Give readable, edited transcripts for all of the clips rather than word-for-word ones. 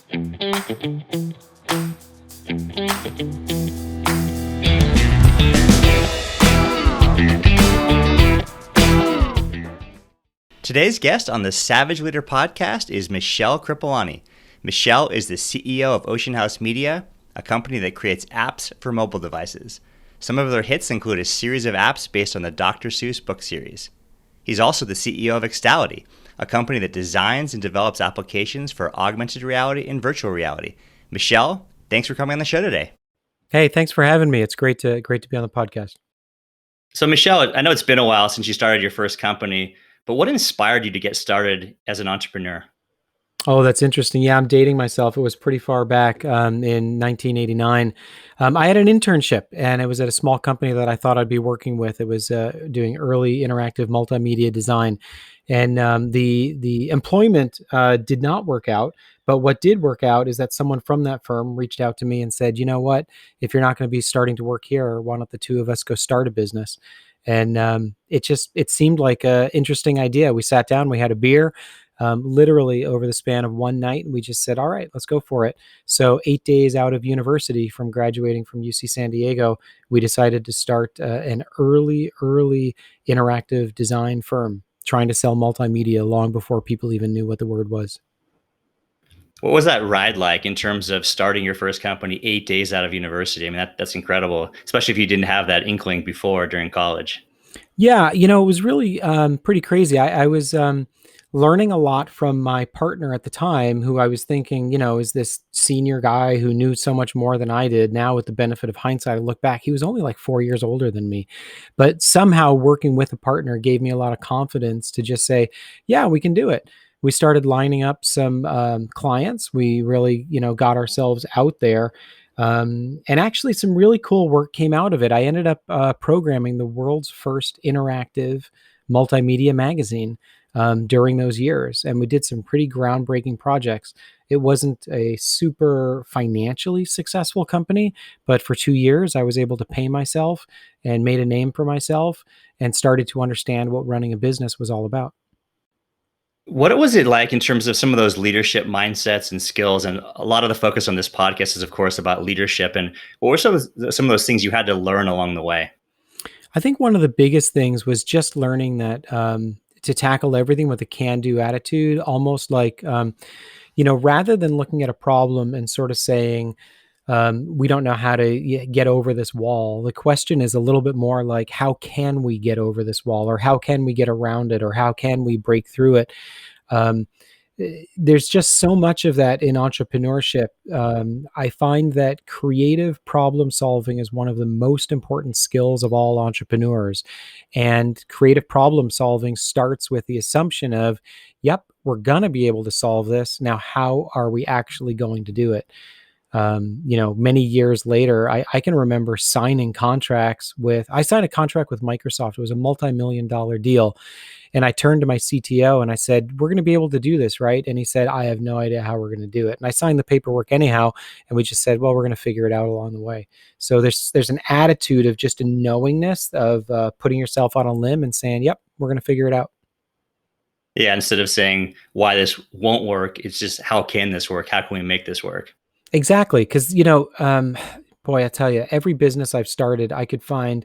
Today's guest on the Savage Leader podcast is Michel Kripalani. Michel is the CEO of Oceanhouse Media, a company that creates apps for mobile devices. Some of their hits include a series of apps based on the Dr. Seuss book series. He's also the CEO of Extality, a company that designs and develops applications for augmented reality and virtual reality. Michel, thanks for coming on the show today. Hey, thanks for having me. It's great to be on the podcast. So Michel, I know it's been a while since you started your first company, but what inspired you to get started as an entrepreneur? Oh, that's interesting. Yeah, I'm dating myself. It was pretty far back in 1989. I had an internship, and it was at a small company that I thought I'd be working with. It was doing early interactive multimedia design, and the employment did not work out. But what did work out is that someone from that firm reached out to me and said, "You know what? If you're not going to be starting to work here, why don't the two of us go start a business?" And it seemed like an interesting idea. We sat down, we had a beer. Literally over the span of one night, and we just said, all right, let's go for it. So 8 days out of university from graduating from UC San Diego, we decided to start an early interactive design firm trying to sell multimedia long before people even knew what the word was. What was that ride like in terms of starting your first company 8 days out of university? I mean, that's incredible, especially if you didn't have that inkling before during college. Yeah, it was really pretty crazy. I was learning a lot from my partner at the time, who I was thinking, is this senior guy who knew so much more than I did. Now, with the benefit of hindsight, I look back, he was only like 4 years older than me. But somehow working with a partner gave me a lot of confidence to just say, yeah, we can do it. We started lining up some clients. We really, got ourselves out there. And actually, some really cool work came out of it. I ended up programming the world's first interactive multimedia magazine during those years. And we did some pretty groundbreaking projects. It wasn't a super financially successful company, but for 2 years, I was able to pay myself and made a name for myself and started to understand what running a business was all about. What was it like in terms of some of those leadership mindsets and skills? And a lot of the focus on this podcast is, of course, about leadership. And what were some of those things you had to learn along the way? I think one of the biggest things was just learning that to tackle everything with a can-do attitude, almost like, rather than looking at a problem and sort of saying, we don't know how to get over this wall. The question is a little bit more like, how can we get over this wall, or how can we get around it, or how can we break through it? There's just so much of that in entrepreneurship. I find that creative problem solving is one of the most important skills of all entrepreneurs. And creative problem solving starts with the assumption of, yep, we're going to be able to solve this. Now, how are we actually going to do it? Many years later, I can remember signing contracts I signed a contract with Microsoft. It was a multi-million-dollar deal. And I turned to my CTO and I said, we're going to be able to do this, right? And he said, I have no idea how we're going to do it. And I signed the paperwork anyhow. And we just said, well, we're going to figure it out along the way. So there's an attitude of just a knowingness of putting yourself on a limb and saying, yep, we're going to figure it out. Yeah, instead of saying why this won't work, it's just how can this work? How can we make this work? Exactly. Because, boy, I tell you, every business I've started, I could find,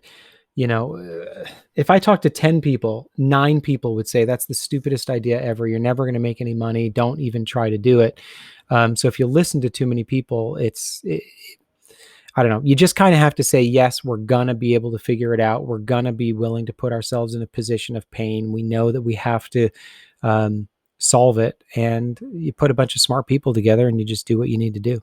if I talk to 10 people, 9 people would say that's the stupidest idea ever. You're never going to make any money. Don't even try to do it. So if you listen to too many people, I don't know. You just kind of have to say, yes, we're going to be able to figure it out. We're going to be willing to put ourselves in a position of pain. We know that we have to solve it. And you put a bunch of smart people together and you just do what you need to do.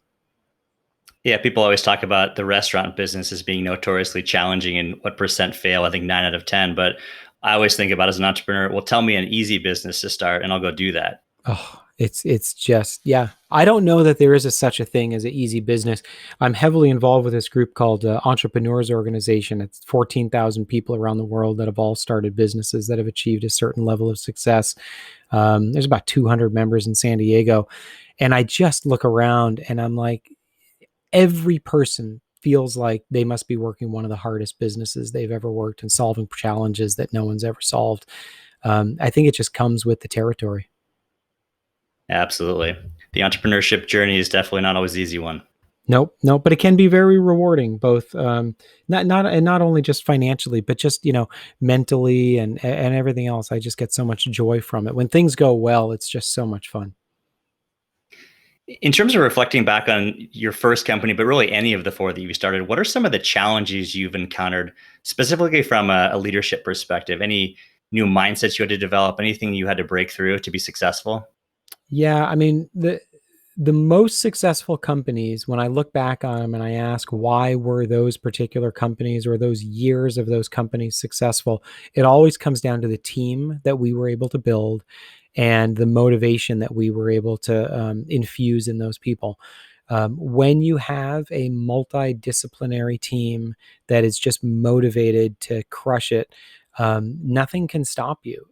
Yeah, people always talk about the restaurant business as being notoriously challenging and what percent fail. I think 9 out of 10. But I always think about as an entrepreneur, well, tell me an easy business to start and I'll go do that. Oh, it's just, yeah. I don't know that there is such a thing as an easy business. I'm heavily involved with this group called Entrepreneurs Organization. It's 14,000 people around the world that have all started businesses that have achieved a certain level of success. There's about 200 members in San Diego. And I just look around and I'm like, every person feels like they must be working one of the hardest businesses they've ever worked and solving challenges that no one's ever solved. I think it just comes with the territory. Absolutely. The entrepreneurship journey is definitely not always the easy one. Nope, nope. But it can be very rewarding, both not only just financially, but just mentally and everything else. I just get so much joy from it. When things go well, it's just so much fun. In terms of reflecting back on your first company, but really any of the four that you started, what are some of the challenges you've encountered specifically from a leadership perspective? Any new mindsets you had to develop, anything you had to break through to be successful? Yeah, I mean, the most successful companies, when I look back on them and I ask why were those particular companies or those years of those companies successful, it always comes down to the team that we were able to build and the motivation that we were able to infuse in those people. When you have a multidisciplinary team that is just motivated to crush it, nothing can stop you.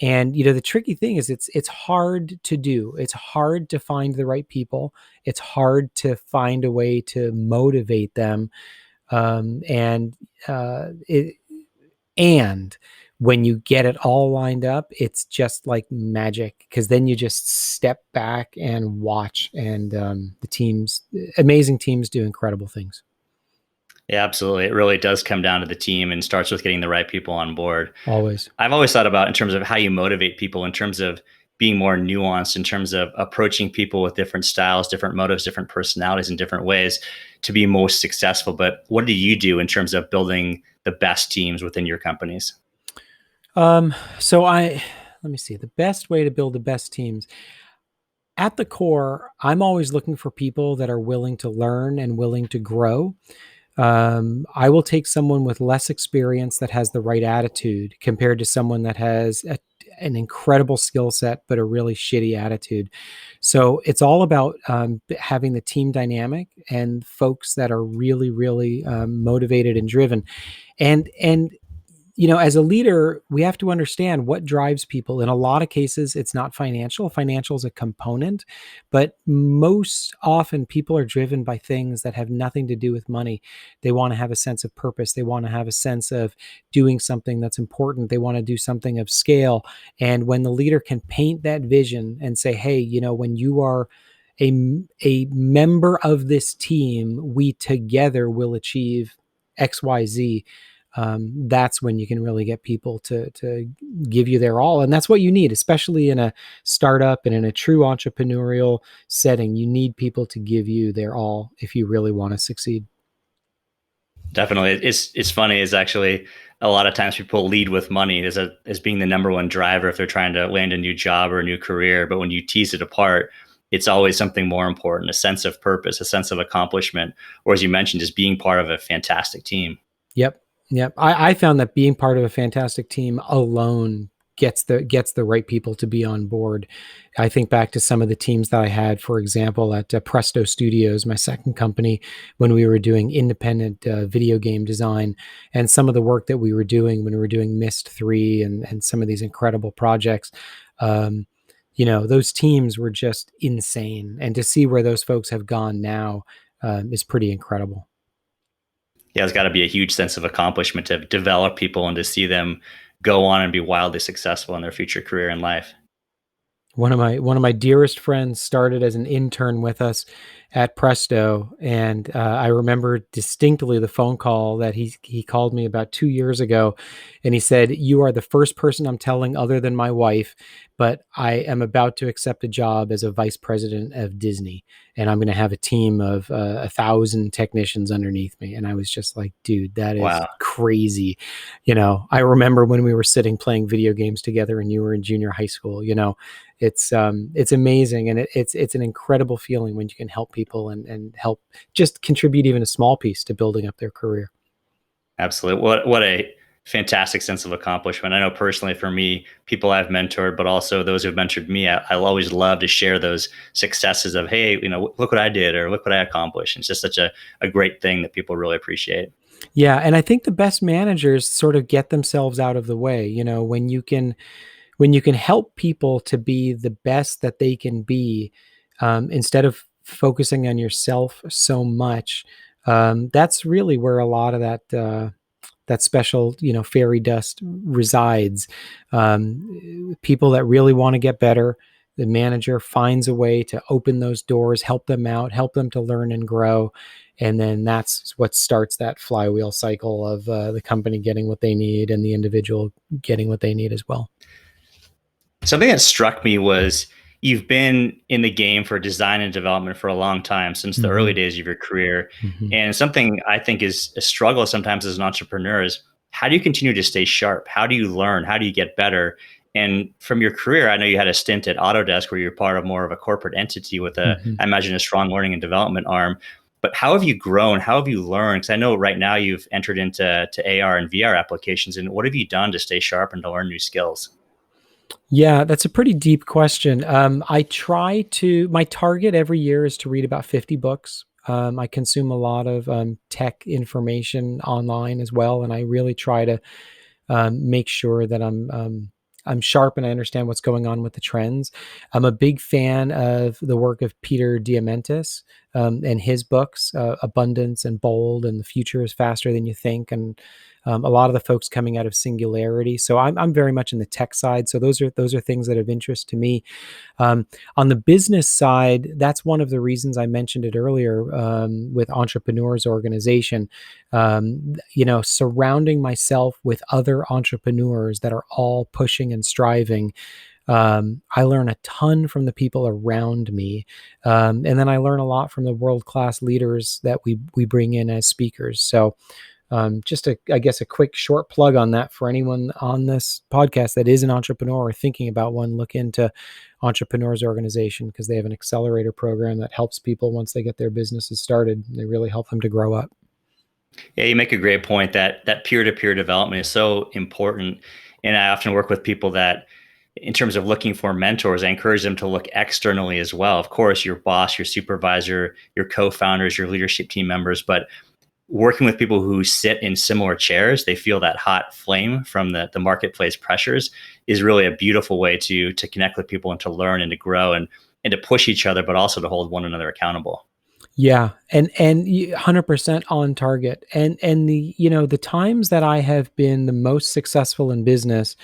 And the tricky thing is it's hard to do. It's hard to find the right people. It's hard to find a way to motivate them. And it and when you get it all lined up, it's just like magic, because then you just step back and watch, and amazing teams do incredible things. Yeah, absolutely. It really does come down to the team and starts with getting the right people on board. Always. I've always thought about in terms of how you motivate people, in terms of being more nuanced, in terms of approaching people with different styles, different motives, different personalities in different ways to be most successful. But what do you do in terms of building the best teams within your companies? So let me see, the best way to build the best teams. At the core, I'm always looking for people that are willing to learn and willing to grow. I will take someone with less experience that has the right attitude compared to someone that has an incredible skill set but a really shitty attitude. So it's all about having the team dynamic and folks that are really, really motivated and driven. And as a leader, we have to understand what drives people. In a lot of cases, it's not financial. Financial is a component, but most often people are driven by things that have nothing to do with money. They want to have a sense of purpose. They want to have a sense of doing something that's important. They want to do something of scale. And when the leader can paint that vision and say, hey, when you are a member of this team, we together will achieve XYZ. That's when you can really get people to give you their all. And that's what you need, especially in a startup and in a true entrepreneurial setting. You need people to give you their all if you really want to succeed. Definitely. It's funny is actually a lot of times people lead with money as being the number one driver if they're trying to land a new job or a new career. But when you tease it apart, it's always something more important, a sense of purpose, a sense of accomplishment, or as you mentioned, just being part of a fantastic team. Yep. Yep. I found that being part of a fantastic team alone gets the right people to be on board. I think back to some of the teams that I had, for example, at Presto Studios, my second company, when we were doing independent video game design, and some of the work that we were doing when we were doing Myst 3 and some of these incredible projects. Those teams were just insane. And to see where those folks have gone now is pretty incredible. Yeah, there's got to be a huge sense of accomplishment to develop people and to see them go on and be wildly successful in their future career in life. One of my dearest friends started as an intern with us at Presto, and I remember distinctly the phone call that he called me about 2 years ago, and he said, "You are the first person I'm telling other than my wife, but I am about to accept a job as a vice president of Disney, and I'm going to have a team of 1,000 technicians underneath me." And I was just like, "Dude, that is Wow. crazy." I remember when we were sitting playing video games together, and you were in junior high school. It's amazing, and it's an incredible feeling when you can help people and help just contribute even a small piece to building up their career. Absolutely. What a fantastic sense of accomplishment. I know personally for me, people I've mentored, but also those who've mentored me, I'll always love to share those successes of, hey, look what I did or look what I accomplished. It's just such a great thing that people really appreciate. Yeah, and I think the best managers sort of get themselves out of the way. When you can help people to be the best that they can be, instead of focusing on yourself so much. That's really where a lot of that special, fairy dust resides. People that really want to get better, the manager finds a way to open those doors, help them out, help them to learn and grow. And then that's what starts that flywheel cycle of the company getting what they need and the individual getting what they need as well. Something that struck me was you've been in the game for design and development for a long time, since the early days of your career. And something I think is a struggle sometimes as an entrepreneur is, how do you continue to stay sharp? How do you learn? How do you get better? And from your career, I know you had a stint at Autodesk where you're part of more of a corporate entity with I imagine, a strong learning and development arm. But how have you grown? How have you learned? Because I know right now you've entered into AR and VR applications. And what have you done to stay sharp and to learn new skills? Yeah, that's a pretty deep question. My target every year is to read about 50 books. I consume a lot of tech information online as well, and I really try to make sure that I'm sharp and I understand what's going on with the trends. I'm a big fan of the work of Peter Diamandis and his books, Abundance and Bold, and The Future is Faster Than You Think, and a lot of the folks coming out of Singularity. So I'm very much in the tech side. So those are things that of interest to me. On the business side, that's one of the reasons I mentioned it earlier with Entrepreneurs Organization. Surrounding myself with other entrepreneurs that are all pushing and striving. I learn a ton from the people around me. And then I learn a lot from the world-class leaders that we bring in as speakers. So just I guess a quick short plug on that for anyone on this podcast that is an entrepreneur or thinking about one. Look into Entrepreneurs Organization, because they have an accelerator program that helps people once they get their businesses started. They really help them to grow up. Yeah, you make a great point that peer-to-peer development is so important. And I often work with people that, in terms of looking for mentors, I encourage them to look externally as well. Of course, your boss, your supervisor, your co-founders, your leadership team members, but working with people who sit in similar chairs, they feel that hot flame from the marketplace pressures, is really a beautiful way to connect with people and to learn and to grow and to push each other, but also to hold one another accountable. Yeah, and 100% on target. And the times that I have been the most successful in business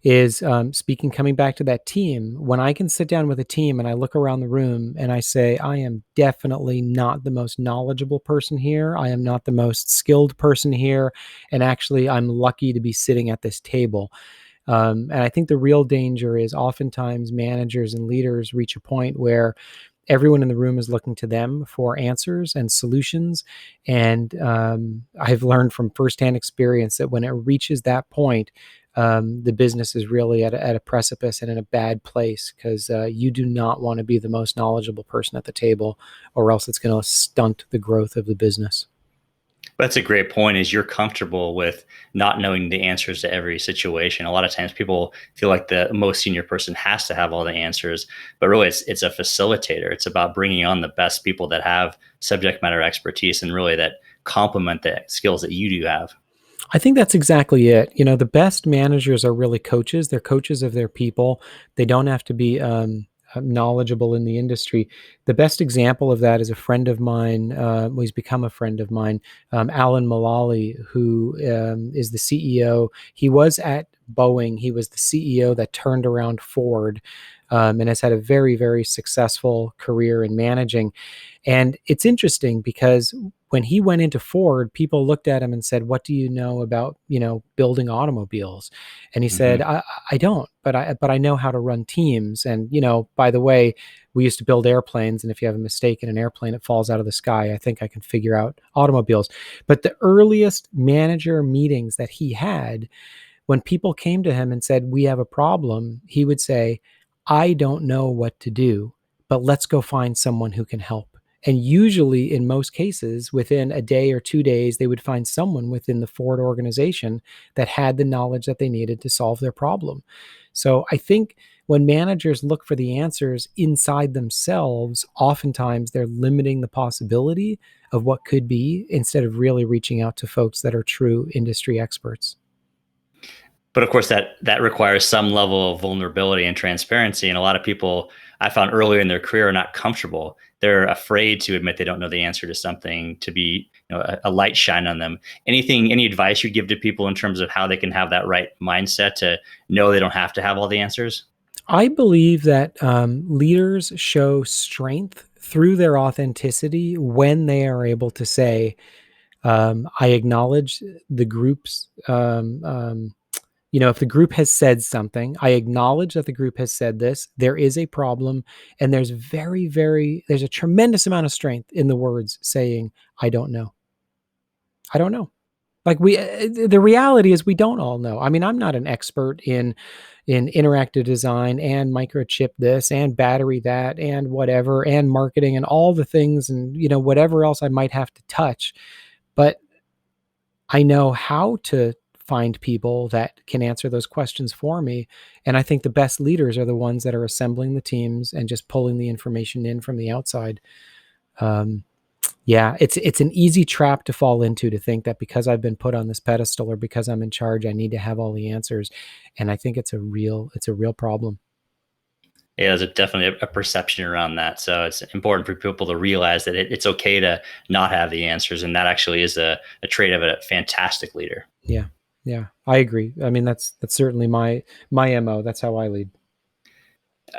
is coming back to that team. When I can sit down with a team and I look around the room and I say, I am definitely not the most knowledgeable person here. I am not the most skilled person here. And actually, I'm lucky to be sitting at this table. And I think the real danger is oftentimes managers and leaders reach a point where everyone in the room is looking to them for answers and solutions. And I've learned from firsthand experience that when it reaches that point, the business is really at a precipice and in a bad place, because you do not want to be the most knowledgeable person at the table, or else it's going to stunt the growth of the business. That's a great point, is you're comfortable with not knowing the answers to every situation. A lot of times people feel like the most senior person has to have all the answers, but really it's a facilitator. It's about bringing on the best people that have subject matter expertise and really that complement the skills that you do have. I think that's exactly it. The best managers are really coaches. They're coaches of their people. They don't have to be knowledgeable in the industry. The best example of that is a friend of mine. He's become a friend of mine, Alan Mulally, who is the CEO. He was at Boeing. He was the CEO that turned around Ford, and has had a very, very successful career in managing. And it's interesting because when he went into Ford, people looked at him and said, "What do you know about, building automobiles?" And he said, I don't, but I know how to run teams. And, by the way, we used to build airplanes. And if you have a mistake in an airplane, it falls out of the sky. I think I can figure out automobiles." But the earliest manager meetings that he had, when people came to him and said, "We have a problem," he would say, "I don't know what to do, but let's go find someone who can help." And usually, in most cases, within a day or 2 days, they would find someone within the Ford organization that had the knowledge that they needed to solve their problem. So I think when managers look for the answers inside themselves, oftentimes they're limiting the possibility of what could be, instead of really reaching out to folks that are true industry experts. But of course, that requires some level of vulnerability and transparency. And a lot of people I found earlier in their career are not comfortable. They're afraid to admit they don't know the answer to something, to be a light shine on them. Any advice you give to people in terms of how they can have that right mindset to know they don't have to have all the answers? I believe that leaders show strength through their authenticity when they are able to say, I acknowledge the group's, if the group has said something, I acknowledge that the group has said this, there is a problem, and there's a tremendous amount of strength in the words saying, I don't know. I don't know. Like the reality is we don't all know. I mean, I'm not an expert in interactive design and microchip this and battery that and whatever and marketing and all the things and whatever else I might have to touch. But I know how to find people that can answer those questions for me. And I think the best leaders are the ones that are assembling the teams and just pulling the information in from the outside. Um, yeah, it's an easy trap to fall into, to think that because I've been put on this pedestal or because I'm in charge, I need to have all the answers. And I think it's a real problem. Yeah, there's definitely a perception around that. So it's important for people to realize that it's okay to not have the answers. And that actually is a trait of a fantastic leader. Yeah. Yeah. I agree. I mean, that's certainly my MO. That's how I lead.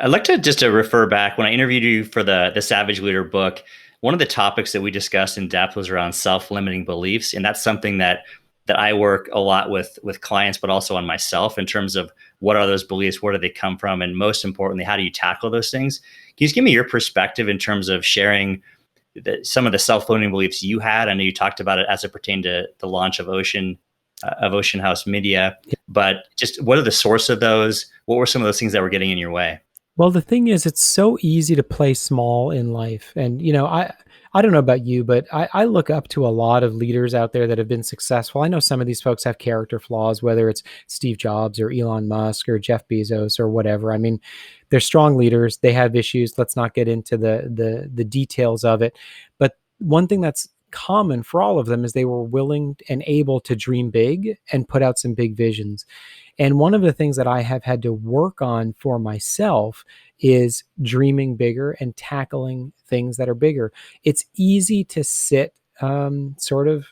I'd like to just to refer back when I interviewed you for the Savage Leader book. One of the topics that we discussed in depth was around self-limiting beliefs, and that's something that I work a lot with clients, but also on myself in terms of what are those beliefs, where do they come from, and most importantly, how do you tackle those things? Can you just give me your perspective in terms of sharing some of the self-limiting beliefs you had? I know you talked about it as it pertained to the launch of Oceanhouse Media, but just what are the source of those? What were some of those things that were getting in your way? Well, the thing is, it's so easy to play small in life. And, I don't know about you, but I look up to a lot of leaders out there that have been successful. I know some of these folks have character flaws, whether it's Steve Jobs or Elon Musk or Jeff Bezos or whatever. I mean, they're strong leaders. They have issues. Let's not get into the details of it. But one thing that's common for all of them is they were willing and able to dream big and put out some big visions. And one of the things that I have had to work on for myself is dreaming bigger and tackling things that are bigger. It's easy to sit sort of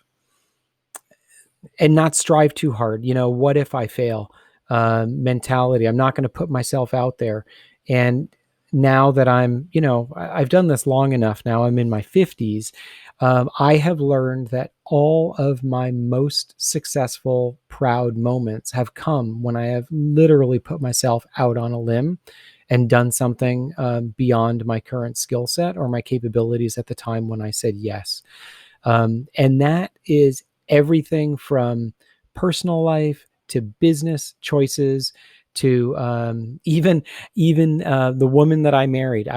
and not strive too hard. What if I fail? Mentality. I'm not going to put myself out there. And now that I've done this long enough now, I'm in my 50s. I have learned that all of my most successful, proud moments have come when I have literally put myself out on a limb and done something beyond my current skill set or my capabilities at the time when I said yes. And that is everything from personal life to business choices to even the woman that I married.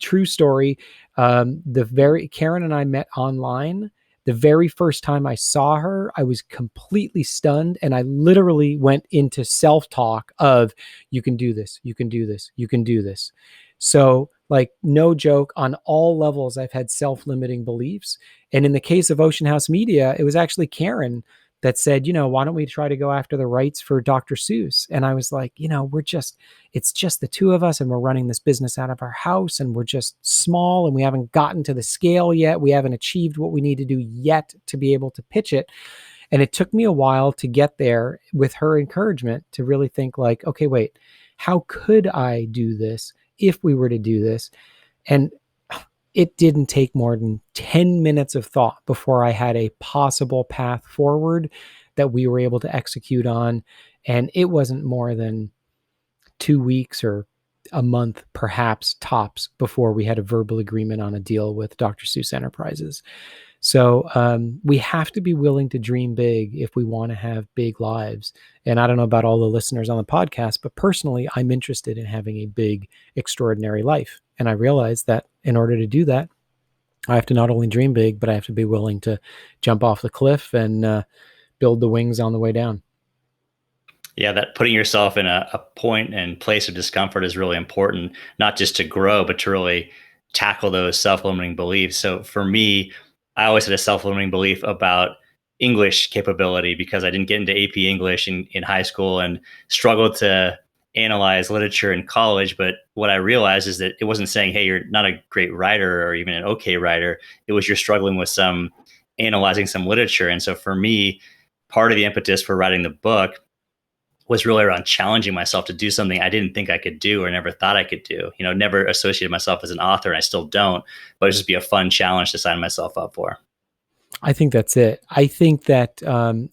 True story. Karen and I met online. The very first time I saw her, I was completely stunned, and I literally went into self-talk of, "You can do this. You can do this. You can do this." So, like, no joke, on all levels, I've had self-limiting beliefs. And in the case of Oceanhouse Media, it was actually Karen that said, why don't we try to go after the rights for Dr. Seuss? And I was like, it's just the two of us, and we're running this business out of our house, and we're just small, and we haven't gotten to the scale yet. We haven't achieved what we need to do yet to be able to pitch it. And it took me a while to get there with her encouragement to really think like, okay, wait, how could I do this if we were to do this? And it didn't take more than 10 minutes of thought before I had a possible path forward that we were able to execute on. And it wasn't more than 2 weeks or a month, perhaps tops, before we had a verbal agreement on a deal with Dr. Seuss Enterprises. So we have to be willing to dream big if we want to have big lives. And I don't know about all the listeners on the podcast, but personally, I'm interested in having a big, extraordinary life. And I realize that in order to do that, I have to not only dream big, but I have to be willing to jump off the cliff and build the wings on the way down. Yeah, that putting yourself in a point and place of discomfort is really important, not just to grow, but to really tackle those self-limiting beliefs. So for me, I always had a self-limiting belief about English capability because I didn't get into AP English in high school and struggled to analyze literature in college. But what I realized is that it wasn't saying, hey, you're not a great writer or even an okay writer. It was you're struggling with some analyzing some literature. And so for me, part of the impetus for writing the book was really around challenging myself to do something I didn't think I could do or never thought I could do. Never associated myself as an author, and I still don't, but it'd just be a fun challenge to sign myself up for. I think that's it. I think that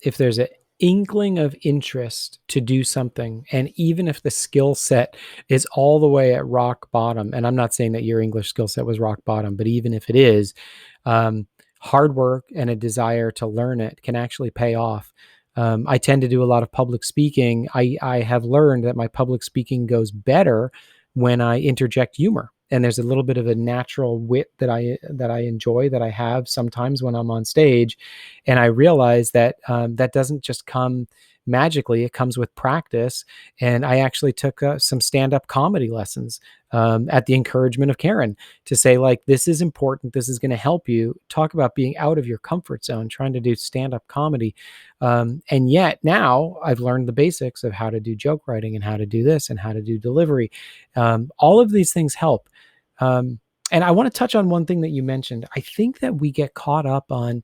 if there's an inkling of interest to do something, and even if the skill set is all the way at rock bottom, and I'm not saying that your English skill set was rock bottom, but even if it is, um, hard work and a desire to learn it can actually pay off. I tend to do a lot of public speaking. I have learned that my public speaking goes better when I interject humor. And there's a little bit of a natural wit that I enjoy, that I have sometimes when I'm on stage, and I realize that that doesn't just come magically; it comes with practice. And I actually took some stand-up comedy lessons at the encouragement of Karen, to say, like, this is important, this is going to help you. Talk about being out of your comfort zone, trying to do stand-up comedy, and yet now I've learned the basics of how to do joke writing and how to do this and how to do delivery. All of these things help. And I want to touch on one thing that you mentioned. I think that we get caught up on,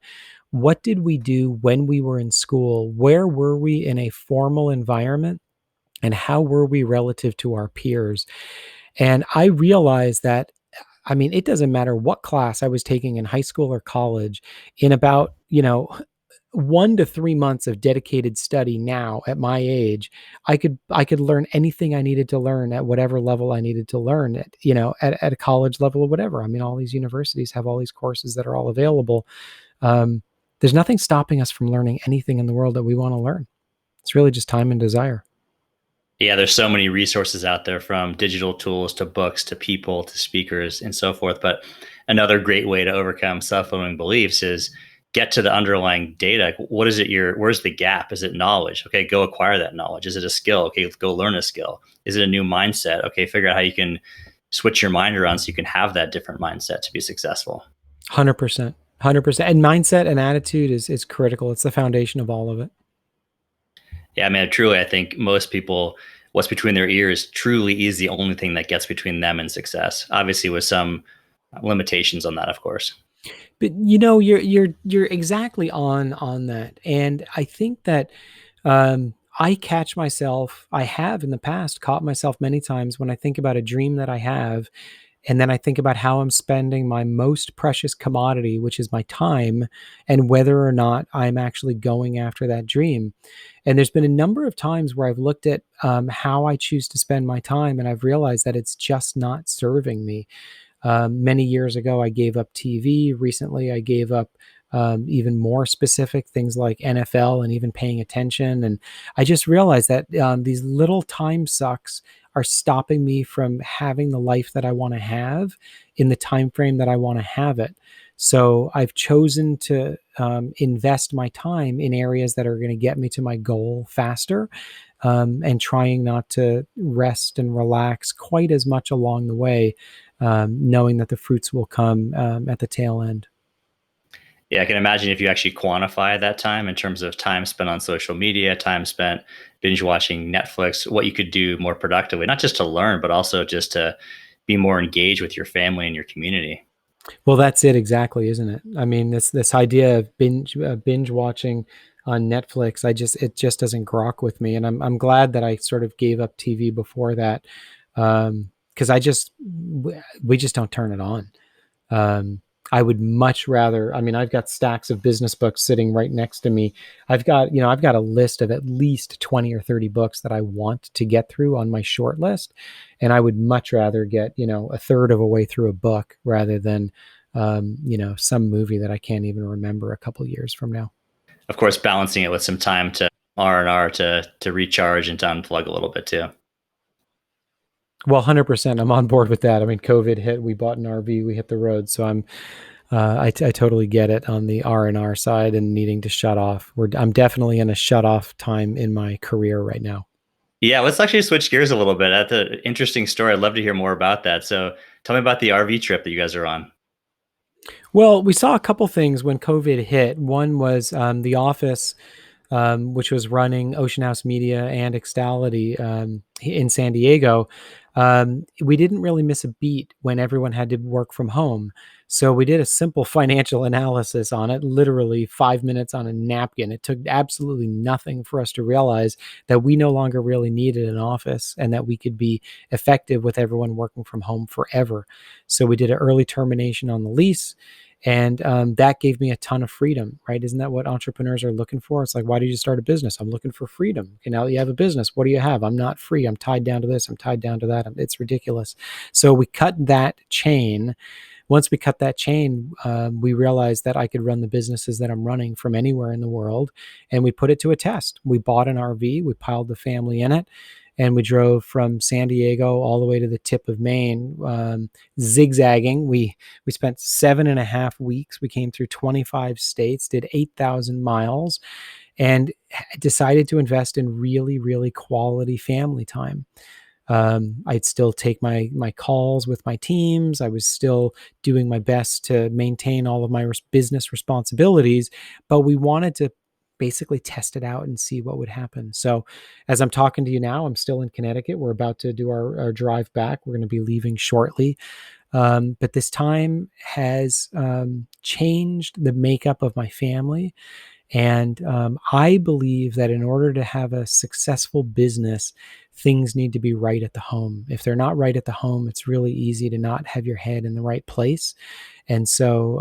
what did we do when we were in school? Where were we in a formal environment? And how were we relative to our peers? And I realized that, I mean, it doesn't matter what class I was taking in high school or college, in about, 1 to 3 months of dedicated study now at my age, I could learn anything I needed to learn at whatever level I needed to learn at, at a college level or whatever. I mean, all these universities have all these courses that are all available. Um, there's nothing stopping us from learning anything in the world that we want to learn. It's really just time and desire. Yeah, there's so many resources out there, from digital tools to books to people to speakers and so forth. But another great way to overcome self-limiting beliefs is get to the underlying data. What is it? Where's the gap? Is it knowledge? Okay, go acquire that knowledge. Is it a skill? Okay, go learn a skill. Is it a new mindset? Okay, figure out how you can switch your mind around so you can have that different mindset to be successful. 100%. 100%. And mindset and attitude is critical. It's the foundation of all of it. Yeah, I mean, truly, I think most people, what's between their ears truly is the only thing that gets between them and success. Obviously, with some limitations on that, of course. But you're exactly on that. And I think that I catch myself, I have in the past caught myself many times when I think about a dream that I have, and then I think about how I'm spending my most precious commodity, which is my time, and whether or not I'm actually going after that dream. And there's been a number of times where I've looked at how I choose to spend my time, and I've realized that it's just not serving me. Many years ago, I gave up TV. Recently, I gave up even more specific things like NFL and even paying attention. And I just realized that these little time sucks are stopping me from having the life that I want to have in the time frame that I want to have it. So I've chosen to invest my time in areas that are going to get me to my goal faster, and trying not to rest and relax quite as much along the way, knowing that the fruits will come at the tail end. Yeah, I can imagine if you actually quantify that time in terms of time spent on social media, time spent binge watching Netflix, what you could do more productively, not just to learn, but also just to be more engaged with your family and your community. Well, that's it exactly, isn't it? I mean, this idea of binge watching on Netflix, it just doesn't grok with me, and I'm glad that I sort of gave up TV before that, because we just don't turn it on. Um, I would much rather. I mean, I've got stacks of business books sitting right next to me. I've got a list of at least 20 or 30 books that I want to get through on my short list, and I would much rather get a third of a way through a book rather than some movie that I can't even remember a couple years from now. Of course, balancing it with some time to R&R to recharge and to unplug a little bit too. Well, 100%. I'm on board with that. I mean, COVID hit, we bought an RV, we hit the road. So I totally get it on the R&R side and needing to shut off. I'm definitely in a shut off time in my career right now. Yeah, let's actually switch gears a little bit. That's an interesting story. I'd love to hear more about that. So tell me about the RV trip that you guys are on. Well, we saw a couple things when COVID hit. One was The Office, which was running Oceanhouse Media and Extality in San Diego. we didn't really miss a beat when everyone had to work from home. So we did a simple financial analysis on it, literally 5 minutes on a napkin. It took absolutely nothing for us to realize that we no longer really needed an office and that we could be effective with everyone working from home forever. So we did an early termination on the lease. And that gave me a ton of freedom, right? Isn't that what entrepreneurs are looking for? It's like, why did you start a business? I'm looking for freedom. Okay, now that you have a business, what do you have? I'm not free. I'm tied down to this. I'm tied down to that. It's ridiculous. So we cut that chain. Once we cut that chain, we realized that I could run the businesses that I'm running from anywhere in the world. And we put it to a test. We bought an RV. We piled the family in it. And we drove from San Diego all the way to the tip of Maine, zigzagging. We spent 7.5 weeks. We came through 25 states, did 8,000 miles, and decided to invest in really, really quality family time. I'd still take my calls with my teams. I was still doing my best to maintain all of my business responsibilities, but we wanted to basically test it out and see what would happen. So as I'm talking to you now, I'm still in Connecticut. We're about to do our drive back. We're going to be leaving shortly. But this time has changed the makeup of my family. And I believe that in order to have a successful business, things need to be right at the home. If they're not right at the home, it's really easy to not have your head in the right place. And so,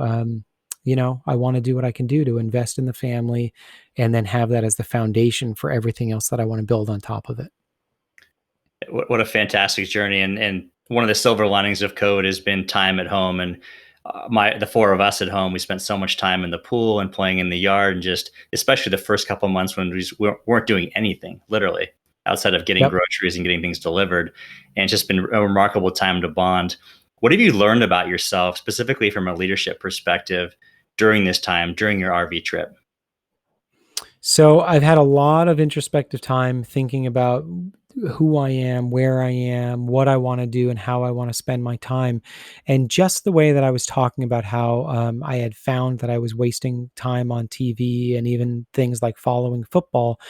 I want to do what I can do to invest in the family and then have that as the foundation for everything else that I want to build on top of it. What a fantastic journey. And one of the silver linings of code has been time at home. And the four of us at home, we spent so much time in the pool and playing in the yard, and just especially the first couple of months when we weren't doing anything, literally, outside of getting Yep. groceries and getting things delivered. And it's just been a remarkable time to bond. What have you learned about yourself, specifically from a leadership perspective, during this time, during your RV trip? So I've had a lot of introspective time thinking about who I am, where I am, what I want to do, and how I want to spend my time. And just the way that I was talking about how I had found that I was wasting time on TV and even things like following football,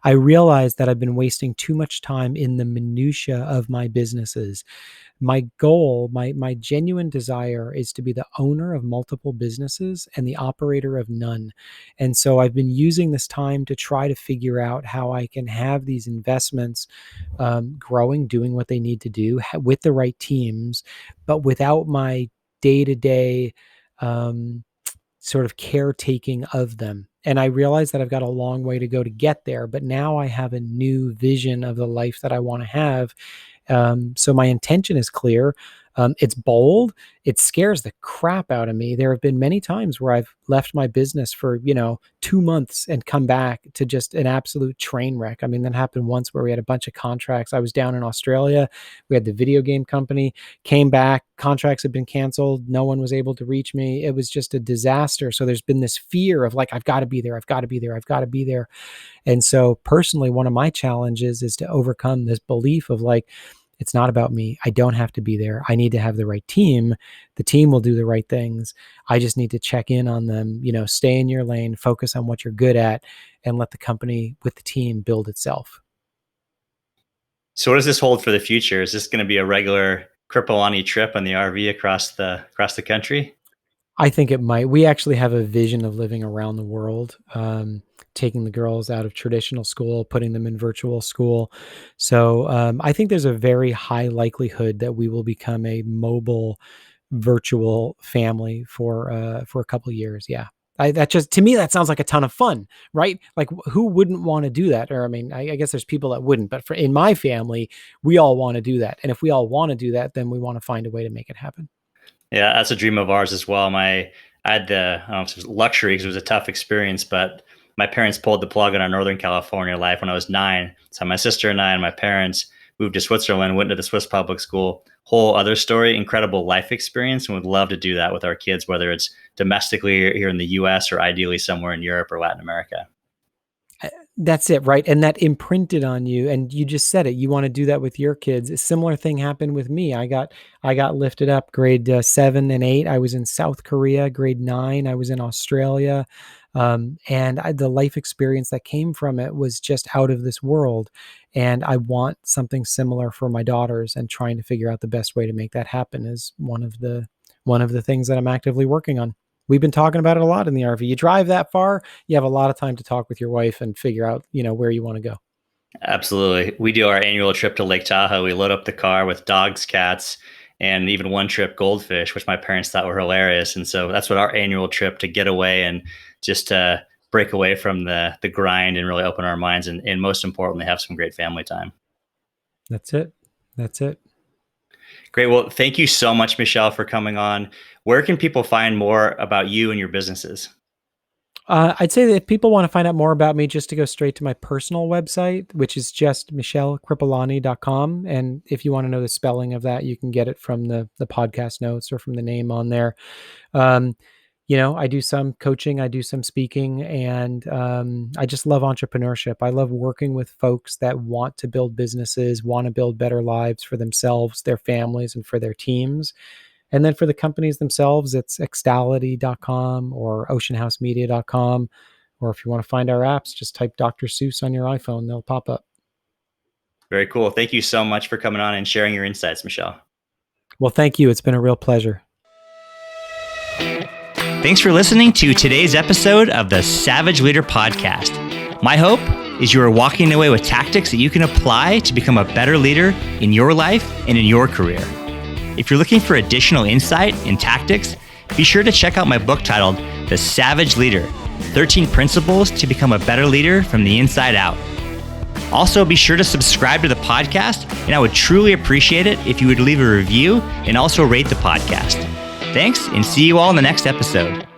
I realized that I've been wasting too much time in the minutia of my businesses. My goal, my genuine desire is to be the owner of multiple businesses and the operator of none. And so I've been using this time to try to figure out how I can have these investments growing, doing what they need to do with the right teams, but without my day-to-day sort of caretaking of them. And I realize that I've got a long way to go to get there, but now I have a new vision of the life that I want to have. So my intention is clear. It's bold. It scares the crap out of me. There have been many times where I've left my business for, 2 months and come back to just an absolute train wreck. I mean, that happened once where we had a bunch of contracts. I was down in Australia. We had the video game company, came back, contracts had been canceled. No one was able to reach me. It was just a disaster. So there's been this fear of like, I've got to be there. I've got to be there. I've got to be there. And so personally, one of my challenges is to overcome this belief of like, it's not about me. I don't have to be there. I need to have the right team. The team will do the right things. I just need to check in on them, stay in your lane, focus on what you're good at, and let the company with the team build itself. So what does this hold for the future? Is this going to be a regular Kripalani trip on the RV across the country? I think it might. We actually have a vision of living around the world, taking the girls out of traditional school, putting them in virtual school. So I think there's a very high likelihood that we will become a mobile virtual family for a couple of years. Yeah. That just, to me, that sounds like a ton of fun, right? Like who wouldn't want to do that? Or, I mean, I guess there's people that wouldn't, but in my family, we all want to do that. And if we all want to do that, then we want to find a way to make it happen. Yeah, that's a dream of ours as well. I had the I don't know if it was luxury because it was a tough experience, but my parents pulled the plug on our Northern California life when I was 9. So my sister and I and my parents moved to Switzerland, went to the Swiss public school. Whole other story, incredible life experience, and would love to do that with our kids, whether it's domestically here in the U.S. or ideally somewhere in Europe or Latin America. That's it, right? And that imprinted on you, and you just said it. You want to do that with your kids. A similar thing happened with me. I got lifted up grade 7 and 8. I was in South Korea. Grade 9, I was in Australia. The life experience that came from it was just out of this world. And I want something similar for my daughters, and trying to figure out the best way to make that happen is one of the things that I'm actively working on. We've been talking about it a lot in the RV. You drive that far, you have a lot of time to talk with your wife and figure out, where you want to go. Absolutely. We do our annual trip to Lake Tahoe. We load up the car with dogs, cats, and even one trip goldfish, which my parents thought were hilarious. And so that's what our annual trip, to get away and just break away from the grind and really open our minds, and most importantly, have some great family time. That's it. Great. Well, thank you so much, Michel, for coming on. Where can people find more about you and your businesses? I'd say that if people want to find out more about me, just to go straight to my personal website, which is just michelkripalani.com. And if you want to know the spelling of that, you can get it from the podcast notes or from the name on there. I do some coaching, I do some speaking, and I just love entrepreneurship. I love working with folks that want to build businesses, want to build better lives for themselves, their families, and for their teams. And then for the companies themselves, it's Extality.com or Oceanhousemedia.com. Or if you want to find our apps, just type Dr. Seuss on your iPhone, they'll pop up. Very cool. Thank you so much for coming on and sharing your insights, Michel. Well, thank you. It's been a real pleasure. Thanks for listening to today's episode of the Savage Leader Podcast. My hope is you are walking away with tactics that you can apply to become a better leader in your life and in your career. If you're looking for additional insight and tactics, be sure to check out my book titled The Savage Leader, 13 Principles to Become a Better Leader from the Inside Out. Also, be sure to subscribe to the podcast, and I would truly appreciate it if you would leave a review and also rate the podcast. Thanks, and see you all in the next episode.